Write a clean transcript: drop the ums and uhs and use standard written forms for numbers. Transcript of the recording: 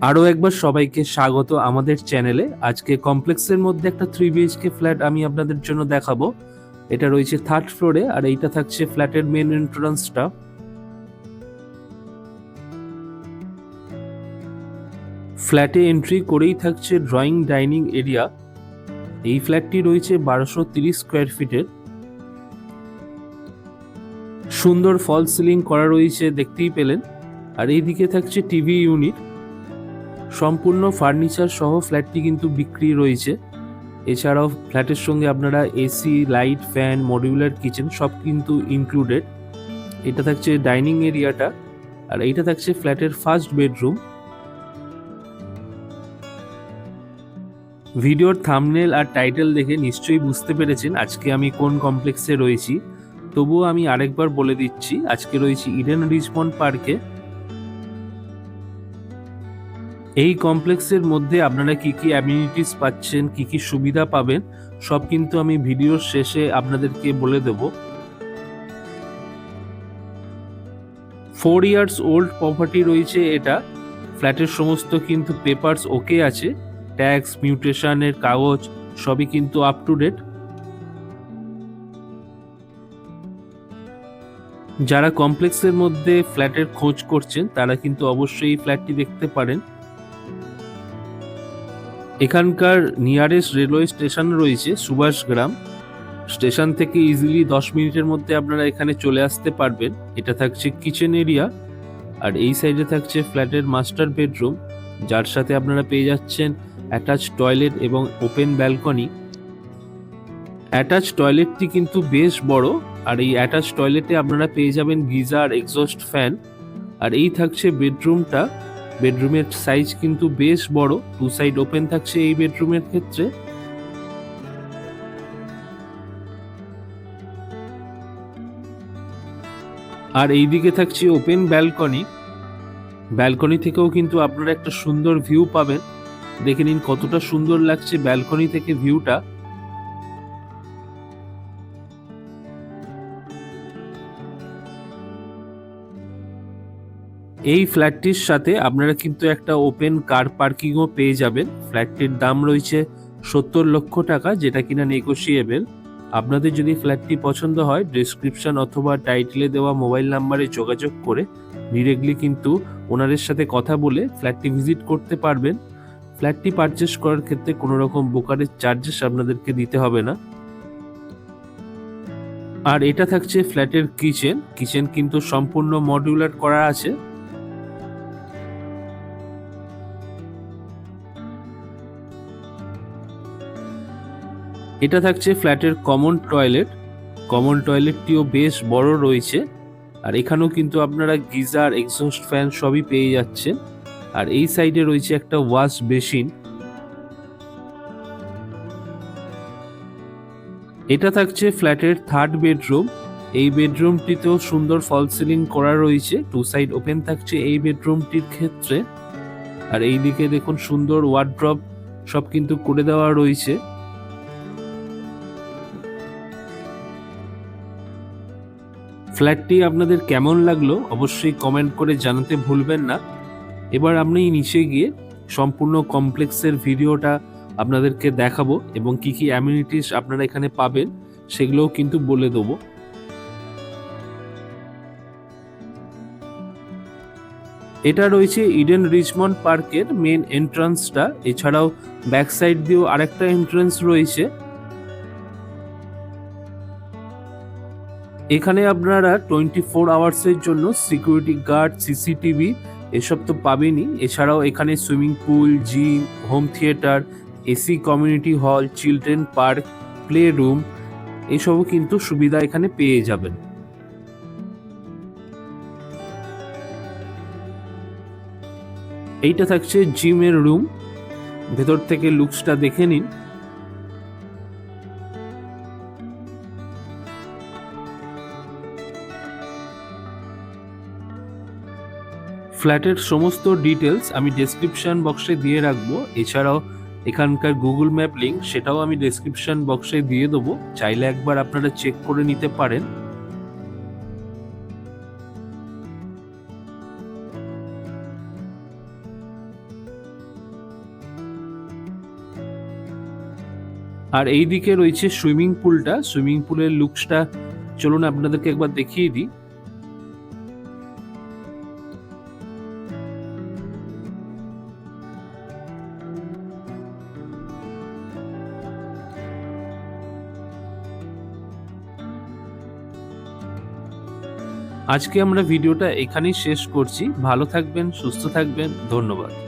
আরও একবার সবাইকে স্বাগত আমাদের চ্যানেলে। আজকে কমপ্লেক্সের মধ্যে একটা 3 বিএইচকে ফ্ল্যাট আমি আপনাদের জন্য দেখাবো। এটা রয়েছে 3rd ফ্লোরে, আর এইটা থাকছে ফ্ল্যাটের মেন এন্ট্রান্সটা। ফ্ল্যাটে এন্ট্রি করেই থাকছে ড্রয়িং ডাইনিং এরিয়া। এই ফ্ল্যাটটি রয়েছে 1230 স্কোয়ার ফিটের। সুন্দর ফল সিলিং করা রয়েছে, দেখতেই পেলেন। আর এইদিকে থাকছে টিভি ইউনিট। সম্পূর্ণ ফার্নিচার সহ ফ্ল্যাটটি কিন্তু বিক্রি রয়েছে। এছাড়াও ফ্ল্যাটের সঙ্গে আপনারা AC, light, fan, modular kitchen সব কিন্তু ইনক্লুডেড। এটা থাকছে ডাইনিং এরিয়াটা, আর এইটা থাকছে ফ্ল্যাটের ফার্স্ট বেডরুম। ভিডিওর থাম্বনেল আর টাইটেল দেখে নিশ্চয়ই বুঝতে পেরেছেন আজকে আমি কোন কমপ্লেক্সে রয়েছি। তবুও আমি আরেকবার বলে দিচ্ছি, আজকে রয়েছি ইডেন রিচমন্ড পার্কে। এই কমপ্লেক্সের মধ্যে আপনারা কি কি অ্যামিনিটিস পাচ্ছেন, কি কি সুবিধা পাবেন, সব কিন্তু আমি ভিডিওর শেষে আপনাদেরকে বলে দেব। 4 ইয়ার্স ওল্ড প্রপার্টি রয়েছে এটা। ফ্ল্যাটের সমস্ত কিন্তু পেপারস ওকে আছে, ট্যাক্স, মিউটেশনের কাগজ সবই কিন্তু আপ টু ডেট। যারা কমপ্লেক্সের মধ্যে ফ্ল্যাটের খোঁজ করছেন তারা কিন্তু অবশ্যই এই ফ্ল্যাটটি দেখতে পারেন। এখানকার নিয়ারেস্ট রেলওয়ে স্টেশন রয়েছে সুভাষগ্রাম। স্টেশন থেকে ইজিলি 10 মিনিটের মধ্যে আপনারা এখানে চলে আসতে পারবেন। এটা থাকছে কিচেন এরিয়া, আর এই সাইডে থাকছে ফ্ল্যাটের মাস্টার বেডরুম, যার সাথে আপনারা পেয়ে যাচ্ছেন অ্যাটাচ টয়লেট এবং ওপেন ব্যালকনি। অ্যাটাচ টয়লেটটি কিন্তু বেশ বড়, আর এই অ্যাটাচ টয়লেটে আপনারা পেয়ে যাবেন গিজার, এক্সস্ট ফ্যান। আর এই থাকছে বেডরুমটা। বেডরুমের সাইজ কিন্তু বেশ বড়, 2 সাইড ওপেন থাকছে এই বেডরুমের ক্ষেত্রে। আর এইদিকে থাকছে ওপেন ব্যালকনি। ব্যালকনি থেকেও কিন্তু আপনারা একটা সুন্দর ভিউ পাবেন। দেখে নিন কতটা সুন্দর লাগছে ব্যালকনি থেকে ভিউটা। এই ফ্ল্যাটটির সাথে আপনারা কিন্তু একটা ওপেন কার পার্কিংও পেয়ে যাবেন। ফ্ল্যাটটির দাম রয়েছে 70 লক্ষ টাকা, যেটা কিনা নেগোশিয়েবল। আপনাদের যদি ফ্ল্যাটটি পছন্দ হয়, ডেসক্রিপশন অথবা টাইটেলে দেওয়া মোবাইল নাম্বারে যোগাযোগ করে ডিরেক্টলি কিন্তু ওনারের সাথে কথা বলে ফ্ল্যাটটি ভিজিট করতে পারবেন। ফ্ল্যাটটি পারচেস করার ক্ষেত্রে কোনো রকম ব্রোকারেজ চার্জেস আপনাদেরকে দিতে হবে না। আর এটা থাকছে ফ্ল্যাটের কিচেন। কিচেন কিন্তু সম্পূর্ণ মডিউলার করা আছে। এটা থাকছে ফ্ল্যাটের কমন টয়লেট। কমন টয়লেটটিও বেশ বড় রয়েছে, আর এখানেও কিন্তু আপনারা গিজার, এক্সস্ট ফ্যান সবই পেয়ে যাচ্ছেন। আর এই সাইডে রয়েছে একটা ওয়াশ বেসিন। এটা থাকছে ফ্ল্যাটের 3rd বেডরুম। এই বেডরুমটিতেও সুন্দর ফল সিলিং করা রয়েছে, 2 সাইড ওপেন থাকছে এই বেডরুমটির ক্ষেত্রে। আর এইদিকে দেখুন সুন্দর ওয়ার্ড্রপ সব কিন্তু করে দেওয়া রয়েছে। ফ্ল্যাটটি আপনাদের কেমন লাগলো অবশ্যই কমেন্ট করে জানাতে ভুলবেন না। এবার আমি নিচে গিয়ে সম্পূর্ণ কমপ্লেক্সের ভিডিওটা আপনাদেরকে দেখাবো, এবং কি কি অ্যামিনিটিস আপনারা এখানে পাবেন সেগুলোও কিন্তু বলে দেবো। এটা রয়েছে ইডেন রিচমন্ড পার্কের মেন এন্ট্রান্সটা। এছাড়াও ব্যাক সাইড দিয়েও আরেকটা এন্ট্রান্স রয়েছে। এখানে আপনারা 24 আওয়ার্সের জন্য সিকিউরিটি গার্ড, সিসিটিভি এসব তো পাবেনই। এছাড়াও এখানে swimming pool, gym, home theatre, AC community hall, children park, play room এসবও কিন্তু সুবিধা এখানে পেয়ে যাবেন। এইটা থাকছে জিমের রুম। ভেতর থেকে লুকসটা দেখে নিন। ফ্ল্যাটের সমস্ত ডিটেলস আমি ডেসক্রিপশন বক্সে দিয়ে রাখবো। এছাড়াও এখানকার গুগল ম্যাপ লিঙ্ক সেটাও আমি ডেসক্রিপশন বক্সে দিয়ে দেবো, চাইলে একবার আপনারা চেক করে নিতে পারেন। আর এই দিকে রয়েছে সুইমিং পুলটা। সুইমিং পুলের লুকসটা চলুন আপনাদেরকে একবার দেখিয়ে দিই। আজকে আমরা ভিডিওটা এখানেই শেষ করছি। ভালো থাকবেন, সুস্থ থাকবেন, ধন্যবাদ।